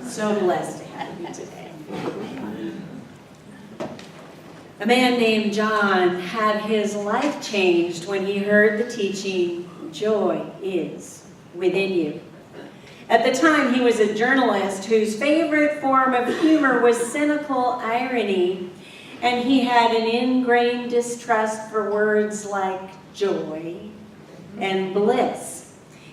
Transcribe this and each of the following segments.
So blessed to have you today. A man named John had his life changed when he heard the teaching, "Joy is within you." At the time, he was a journalist whose favorite form of humor was cynical irony, and he had an ingrained distrust for words like joy and bliss.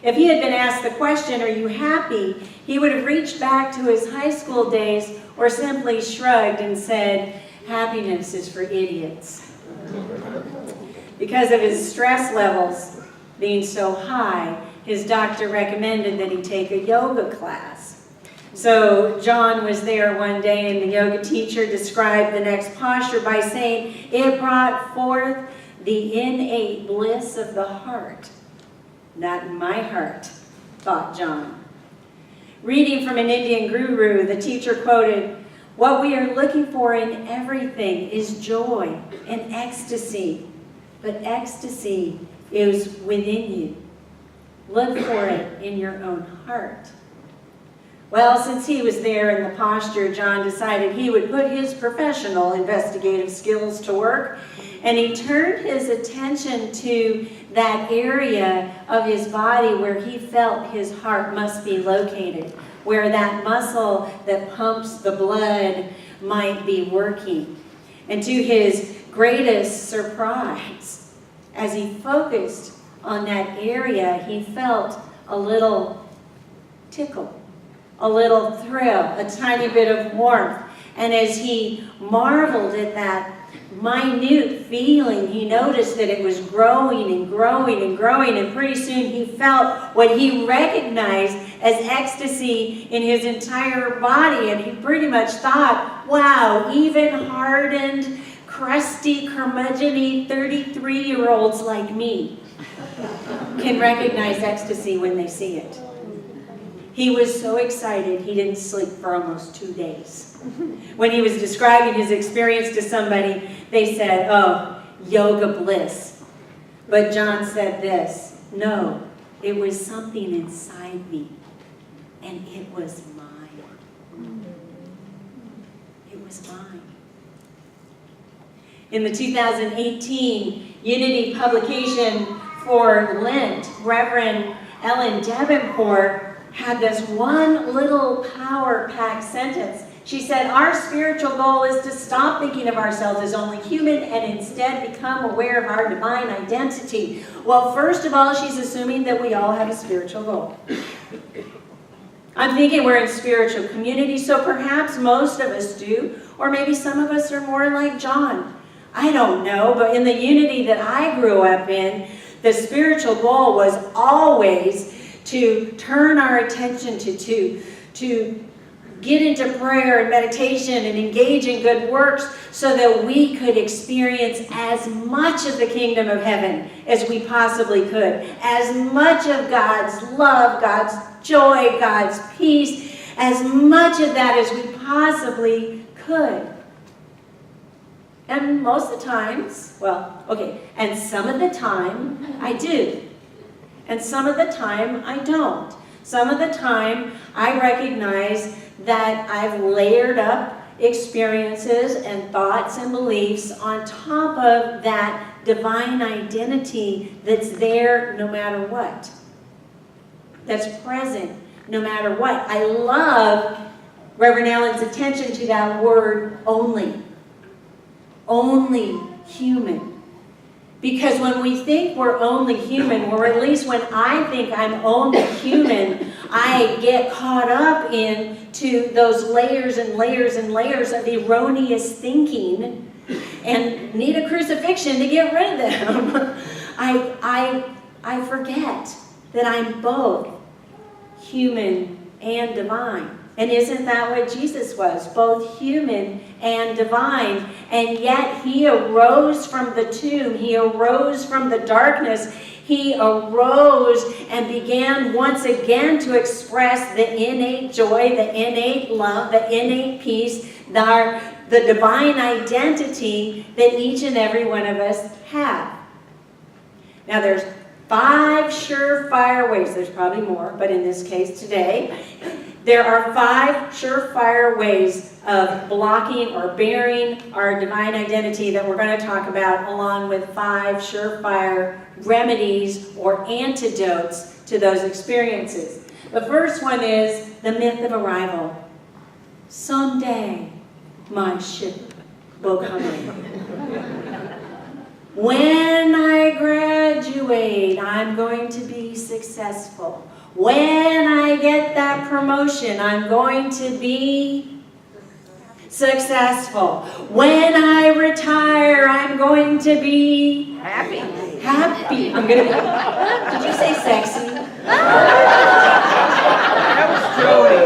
If he had been asked the question, "Are you happy?" he would have reached back to his high school days or simply shrugged and said, "Happiness is for idiots." Because of his stress levels being so high, his doctor recommended that he take a yoga class. So John was there one day, and the yoga teacher described the next posture by saying, "It brought forth the innate bliss of the heart." Not in my heart, thought John. Reading from an Indian guru, the teacher quoted, "What we are looking for in everything is joy and ecstasy, but ecstasy is within you. Look for it in your own heart." Well, since he was there in the posture, John decided he would put his professional investigative skills to work, and he turned his attention to that area of his body where he felt his heart must be located, where that muscle that pumps the blood might be working. And to his greatest surprise, as he focused on that area, he felt a little tickle, a little thrill, a tiny bit of warmth. And as he marveled at that minute feeling, he noticed that it was growing and growing and growing, and pretty soon he felt what he recognized as ecstasy in his entire body. And he pretty much thought, wow, even hardened, crusty, curmudgeon-y 33-year-olds like me can recognize ecstasy when they see it. He was so excited he didn't sleep for almost 2 days. When he was describing his experience to somebody, they said, "Oh, yoga bliss." But John said this, "No, it was something inside me, and it was mine. It was mine." In the 2018 Unity publication for Lent, Reverend Ellen Davenport had this one little power-packed sentence. She said, "Our spiritual goal is to stop thinking of ourselves as only human and instead become aware of our divine identity." Well, first of all, she's assuming that we all have a spiritual goal. I'm thinking we're in spiritual community, so perhaps most of us do, or maybe some of us are more like John. I don't know, but in the unity that I grew up in, the spiritual goal was always to turn our attention to get into prayer and meditation and engage in good works so that we could experience as much of the kingdom of heaven as we possibly could. As much of God's love, God's joy, God's peace, as much of that as we possibly could. And most of the times, and some of the time I do. And some of the time I don't. Some of the time I recognize that I've layered up experiences and thoughts and beliefs on top of that divine identity that's there no matter what. That's present no matter what. I love Reverend Allen's attention to that word only. Only human. Because when we think we're only human, or at least when I think I'm only human, I get caught up into those layers and layers and layers of erroneous thinking and need a crucifixion to get rid of them. I forget that I'm both human and divine. And isn't that what Jesus was? Both human and divine. And yet he arose from the tomb. He arose from the darkness. He arose and began once again to express the innate joy, the innate love, the innate peace, the divine identity that each and every one of us have. Now there's 5 surefire ways, there's probably more, but in this case today, There are 5 surefire ways of blocking or bearing our divine identity that we're going to talk about, along with 5 surefire remedies or antidotes to those experiences. The first one is the myth of arrival. Someday, my ship will come in. When I graduate, I'm going to be successful. When I get that promotion, I'm going to be successful. When I retire, I'm going to be happy. I'm going to be. Did you say sexy? That was Jody.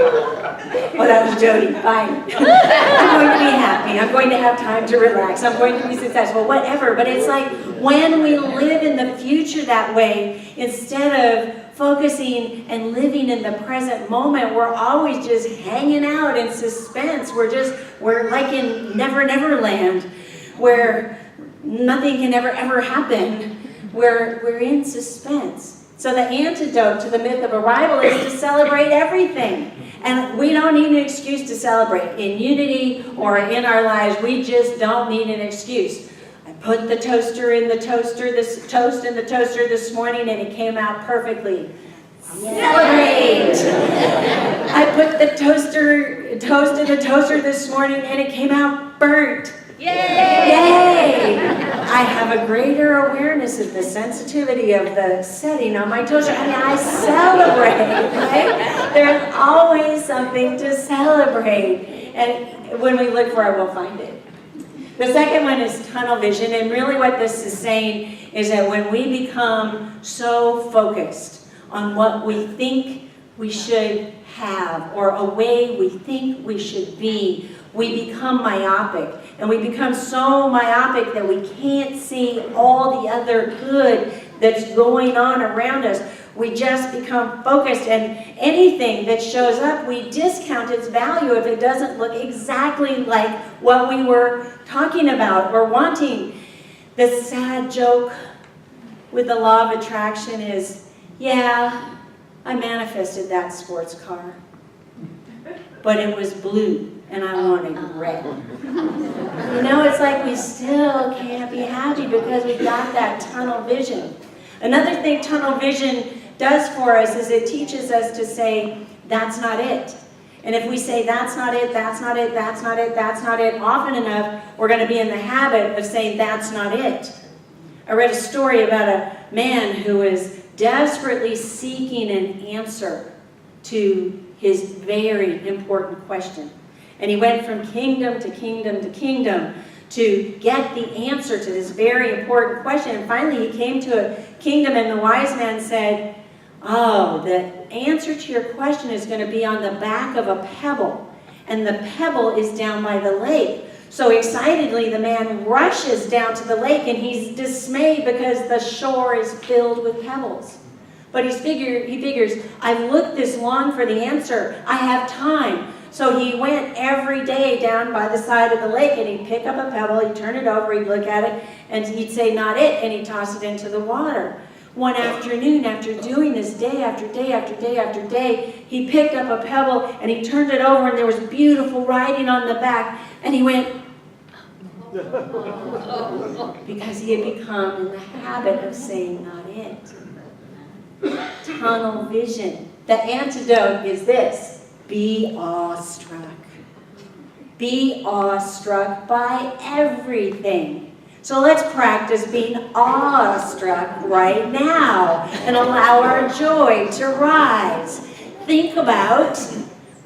Oh, that was Jody. Fine. I'm going to be happy. I'm going to have time to relax. I'm going to be successful. Whatever. But it's like when we live in the future that way, instead of focusing and living in the present moment, we're always just hanging out in suspense. We're like in Never Never Land, where nothing can ever happen. We're in suspense. So the antidote to the myth of arrival is to celebrate everything. And we don't need an excuse to celebrate. In Unity or in our lives, we just don't need an excuse. I put the toaster in the toaster, this toast in the toaster this morning, and it came out perfectly. Celebrate! I put the toast in the toaster this morning, and it came out burnt. Yay! I have a greater awareness of the sensitivity of the setting on my toaster. I mean, I celebrate, right? There's always something to celebrate. And when we look for it, we'll find it. The second one is tunnel vision. And really what this is saying is that when we become so focused on what we think we should have or a way we think we should be, we become myopic. And we become so myopic that we can't see all the other good that's going on around us. We just become focused, and anything that shows up, we discount its value if it doesn't look exactly like what we were talking about or wanting. The sad joke with the law of attraction is, yeah, I manifested that sports car, but it was blue. And I wanted red. You know, it's like we still can't be happy because we got that tunnel vision. Another thing tunnel vision does for us is it teaches us to say, that's not it. And if we say, that's not it, that's not it, that's not it, that's not it, often enough, we're going to be in the habit of saying, that's not it. I read a story about a man who was desperately seeking an answer to his very important question. And he went from kingdom to kingdom to kingdom to get the answer to this very important question. And finally he came to a kingdom, and the wise man said, oh, the answer to your question is going to be on the back of a pebble. And the pebble is down by the lake. So excitedly the man rushes down to the lake, and he's dismayed because the shore is filled with pebbles. But he figures, I've looked this long for the answer. I have time. So he went every day down by the side of the lake, and he'd pick up a pebble, he'd turn it over, he'd look at it, and he'd say, not it, and he'd toss it into the water. One afternoon, after doing this day after day after day after day, he picked up a pebble, and he turned it over, and there was beautiful writing on the back, and he went, because he had become in the habit of saying, not it. Tunnel vision. The antidote is this. Be awestruck. Be awestruck by everything. So let's practice being awestruck right now and allow our joy to rise. Think about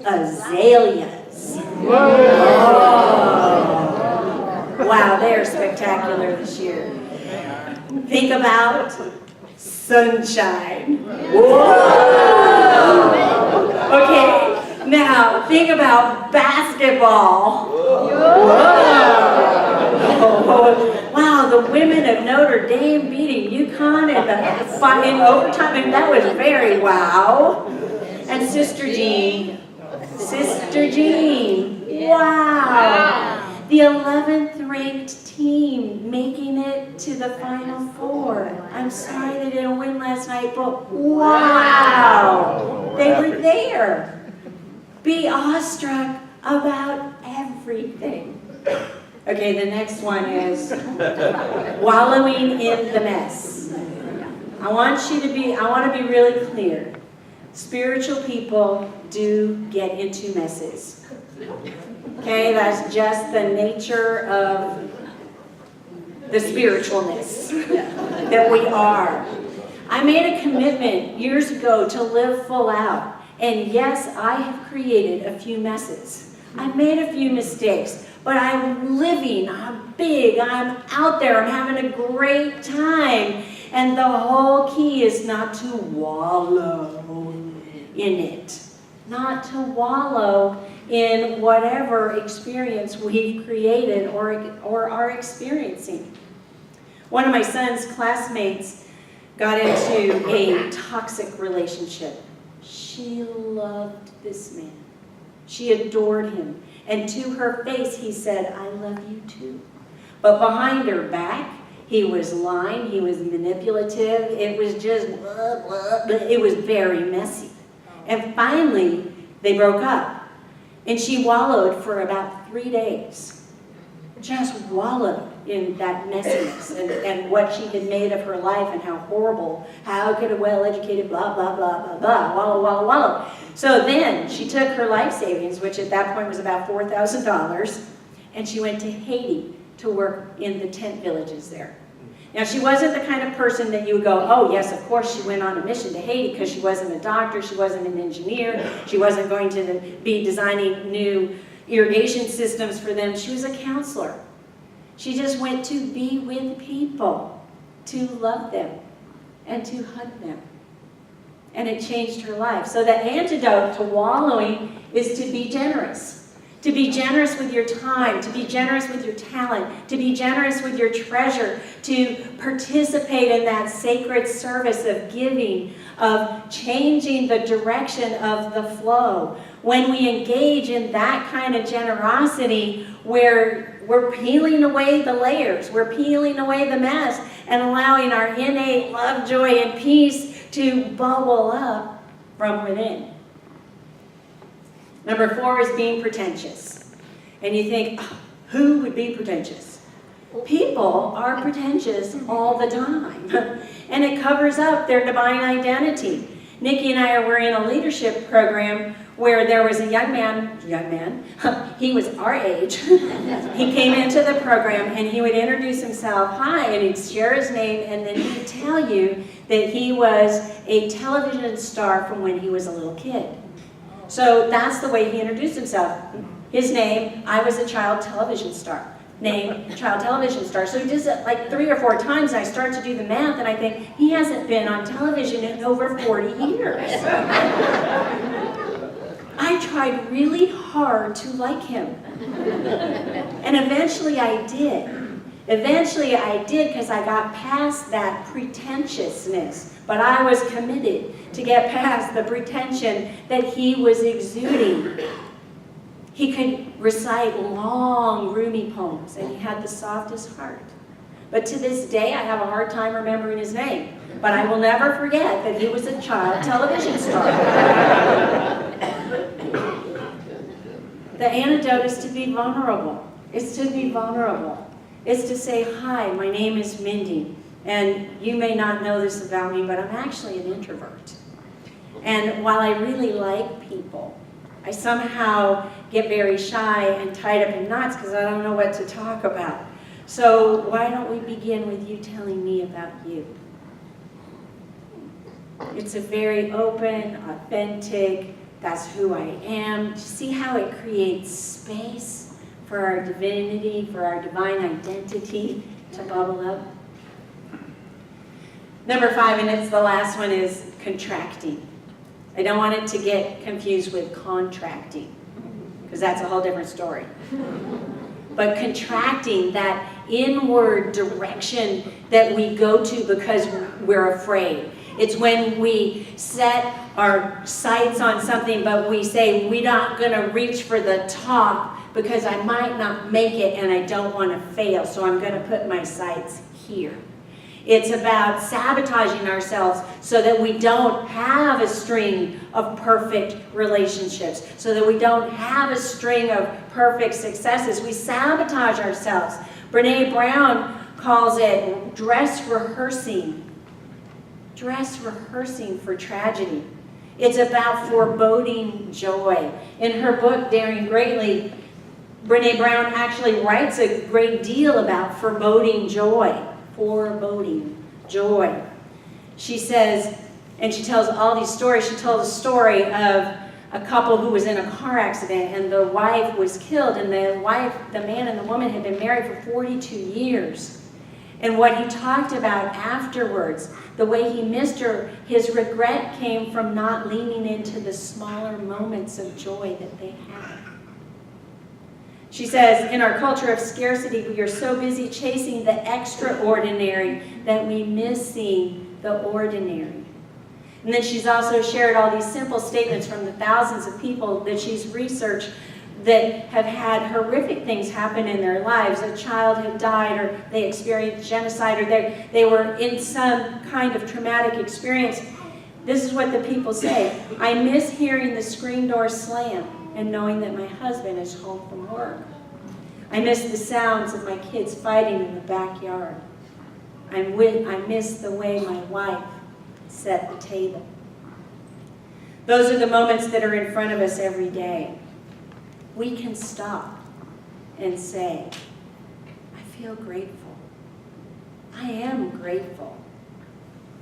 azaleas. Oh. Wow, they are spectacular this year. Think about sunshine. Whoa! Okay. Now, think about basketball. Whoa. Wow, the women of Notre Dame beating UConn in overtime, and that was very wow. And Sister Jean. Wow. The 11th ranked team making it to the Final Four. I'm sorry they didn't win last night, but wow. They were there. Be awestruck about everything. Okay, the next one is wallowing in the mess. I want to be really clear. Spiritual people do get into messes. Okay, that's just the nature of the spiritualness that we are. I made a commitment years ago to live full out. And yes, I have created a few messes. I've made a few mistakes. But I'm living, I'm big, I'm out there, I'm having a great time. And the whole key is not to wallow in it. Not to wallow in whatever experience we've created or are experiencing. One of my son's classmates got into a toxic relationship. She loved this man. She adored him. And to her face, he said, I love you too. But behind her back, he was lying, he was manipulative, it was just, it was very messy. And finally, they broke up. And she wallowed for about 3 days. Just wallowed in that messiness and what she had made of her life and how horrible, how could a well-educated blah, blah, blah, blah, blah, wallow, wallow, wallow. So then she took her life savings, which at that point was about $4,000, and she went to Haiti to work in the tent villages there. Now, she wasn't the kind of person that you would go, oh, yes, of course, she went on a mission to Haiti because she wasn't a doctor, she wasn't an engineer, she wasn't going to be designing new irrigation systems for them. She was a counselor. She just went to be with people, to love them, and to hug them. And it changed her life. So the antidote to wallowing is to be generous. To be generous with your time, to be generous with your talent, to be generous with your treasure, to participate in that sacred service of giving, of changing the direction of the flow. When we engage in that kind of generosity, where we're peeling away the layers, we're peeling away the mess, and allowing our innate love, joy, and peace to bubble up from within. Number 4 is being pretentious. And you think, oh, who would be pretentious? People are pretentious all the time. And it covers up their divine identity. Nikki and I were in a leadership program where there was a young man, he was our age. He came into the program and he would introduce himself, hi, and he'd share his name, and then he'd tell you that he was a television star from when he was a little kid. So that's the way he introduced himself. His name, I was a child television star. Name, child television star. So he does it like 3 or 4 times, and I start to do the math, and I think, he hasn't been on television in over 40 years. I tried really hard to like him. And eventually I did. Eventually I did, because I got past that pretentiousness. But I was committed to get past the pretension that he was exuding. He could recite long, roomy poems, and he had the softest heart. But to this day, I have a hard time remembering his name. But I will never forget that he was a child television star. The antidote is to be vulnerable. It's to be vulnerable. It's to say, hi, my name is Mindy. And you may not know this about me, but I'm actually an introvert. And while I really like people, I somehow get very shy and tied up in knots because I don't know what to talk about. So why don't we begin with you telling me about you? It's a very open, authentic, that's who I am. See how it creates space for our divinity, for our divine identity to bubble up? Number 5, and it's the last one, is contracting. I don't want it to get confused with contracting, because that's a whole different story. But contracting, that inward direction that we go to because we're afraid. It's when we set our sights on something, but we say, we're not going to reach for the top because I might not make it and I don't want to fail, so I'm going to put my sights here. It's about sabotaging ourselves so that we don't have a string of perfect relationships, so that we don't have a string of perfect successes. We sabotage ourselves. Brene Brown calls it dress rehearsing. Dress rehearsing for tragedy. It's about foreboding joy. In her book, Daring Greatly, Brene Brown actually writes a great deal about foreboding joy. Foreboding joy. She says, and she tells all these stories. She told a story of a couple who was in a car accident, and the wife was killed, and the man and the woman had been married for 42 years. And what he talked about afterwards, the way he missed her, his regret came from not leaning into the smaller moments of joy that they had. She says, in our culture of scarcity, we are so busy chasing the extraordinary that we miss seeing the ordinary. And then she's also shared all these simple statements from the thousands of people that she's researched that have had horrific things happen in their lives. A child had died, or they experienced genocide, or they were in some kind of traumatic experience. This is what the people say: I miss hearing the screen door slam and knowing that my husband is home from work. I miss the sounds of my kids fighting in the backyard. I miss the way my wife set the table. Those are the moments that are in front of us every day. We can stop and say, I feel grateful. I am grateful.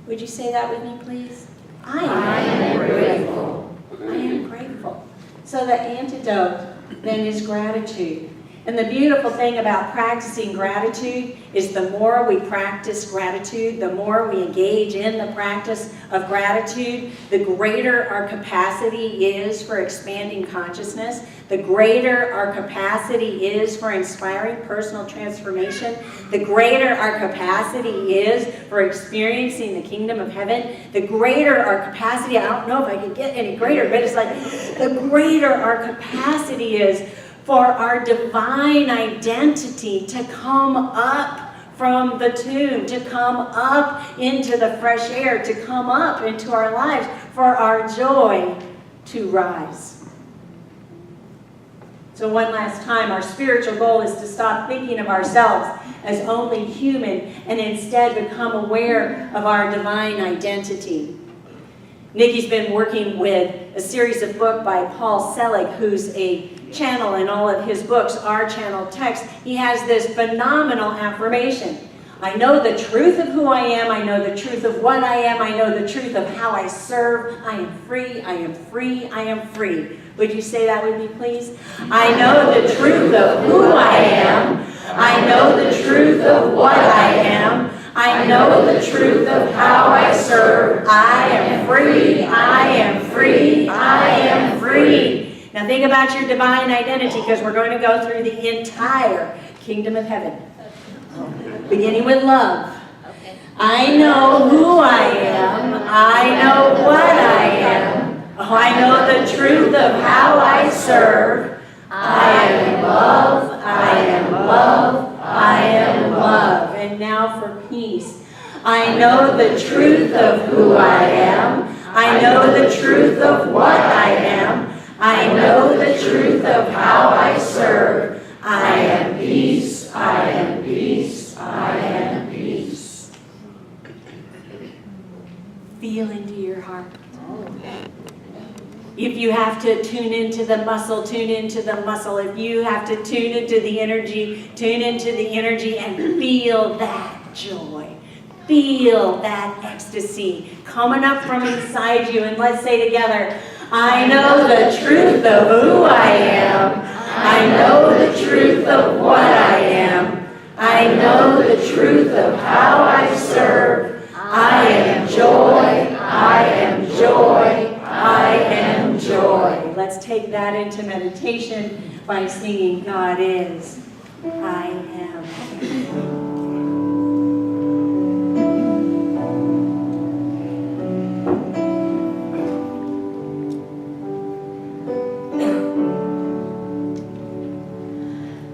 Would you say that with me, please? I am grateful. I am grateful. So the antidote then is gratitude. And the beautiful thing about practicing gratitude is the more we practice gratitude, the more we engage in the practice of gratitude, the greater our capacity is for expanding consciousness, the greater our capacity is for inspiring personal transformation, the greater our capacity is for experiencing the kingdom of heaven, the greater our capacity, I don't know if I can get any greater, but it's like the greater our capacity is for our divine identity to come up from the tomb, to come up into the fresh air, to come up into our lives, for our joy to rise. So one last time, our spiritual goal is to stop thinking of ourselves as only human and instead become aware of our divine identity. Nikki's been working with a series of books by Paul Selig, who's a channel in all of his books, Our Channel Text. He has this phenomenal affirmation. I know the truth of who I am. I know the truth of what I am. I know the truth of how I serve. I am free. I am free. I am free. Would you say that with me, please? I know the truth of who I am. I know the truth of what I am. I know the truth of how I serve. I am free. I am free. I am free. Now think about your divine identity, because we're going to go through the entire kingdom of heaven. Beginning with love. I know who I am. I know what I am. Oh, I know the truth of how I serve. I am love. I am love. I am love. And now for peace. I know the truth of who I am. I know the truth of what I am. I know the truth of how I serve. I am peace. I am peace. I am peace. Feel into your heart. If you have to tune into the muscle, tune into the muscle. If you have to tune into the energy, tune into the energy and feel that joy. Feel that ecstasy coming up from inside you. And let's say together, I know the truth of who I am. I know the truth of what I am. I know the truth of how I serve. I am joy. I am joy. I am joy. Let's take that into meditation by singing God is. I am.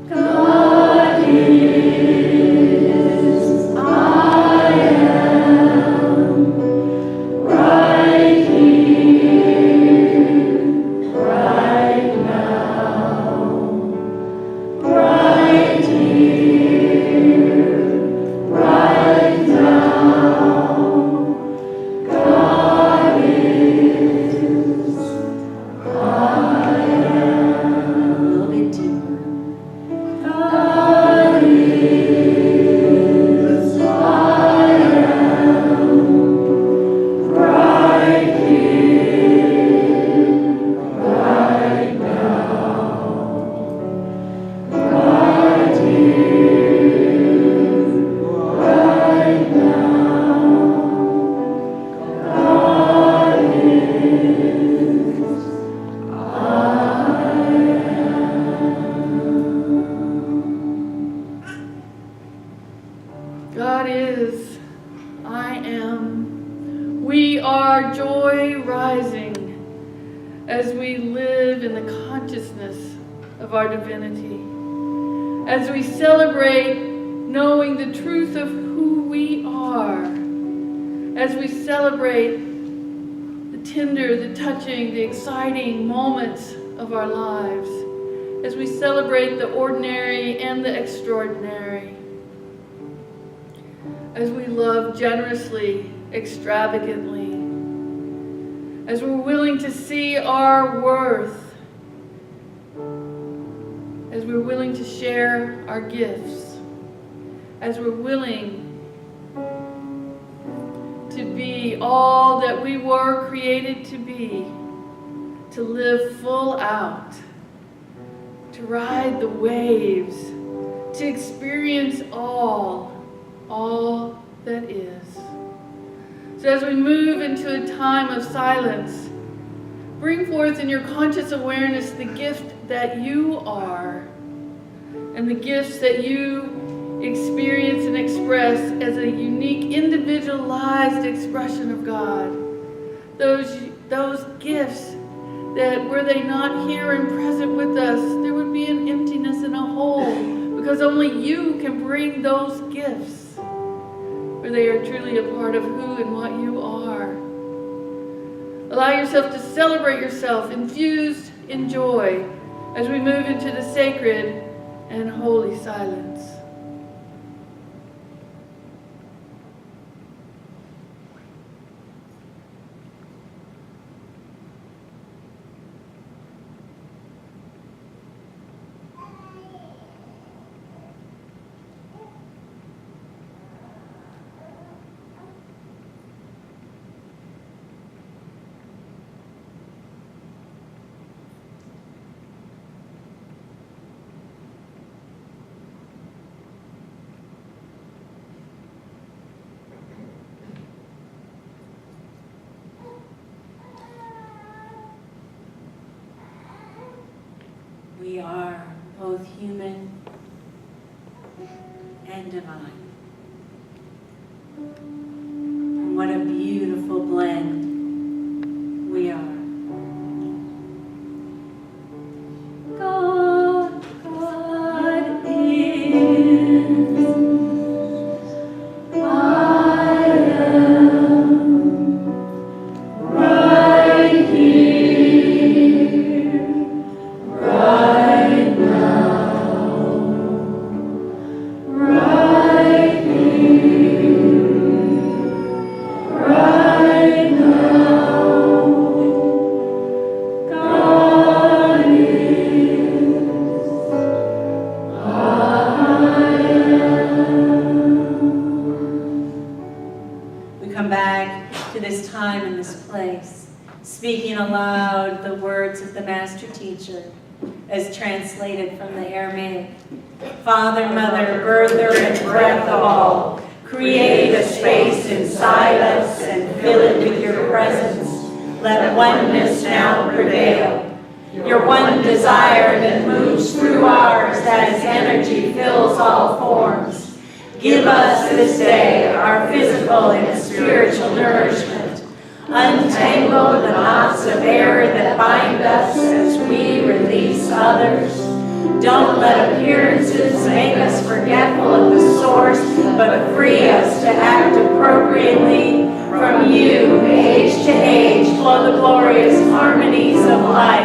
God is, I am. as we live in the consciousness of our divinity, as we celebrate knowing the truth of who we are, as we celebrate the tender, the touching, the exciting moments of our lives, as we celebrate the ordinary and the extraordinary, as we love generously, extravagantly, as we're willing to see our worth, as we're willing to share our gifts, as we're willing to be all that we were created to be, to live full out, to ride the waves, to experience all that is. So as we move into a time of silence, bring forth in your conscious awareness the gift that you are and the gifts that you experience and express as a unique, individualized expression of God. Those gifts that were they not here and present with us, there would be an emptiness and a hole, because only you can bring those gifts, for they are truly a part of who and what you are. Allow yourself to celebrate yourself, infused in joy, as we move into the sacred and holy silence. We are both human and divine. And what a beautiful blend we are. God is. I am right here, right now, right here, right now. God is. I am. We come back to this time and this place, speaking aloud the words of the Master Teacher, as translated from the Aramaic. Father, Mother, birther, and breath of all, create a space inside us and fill it with your presence. Let oneness now prevail. Your one desire that moves through ours as energy fills all forms. Give us this day our physical and spiritual nourishment. Untangle the knots of error that bind us as we release others. Don't let appearances make us forgetful of the source, but free us to act appropriately. From you, age to age, flow the glorious harmonies of life.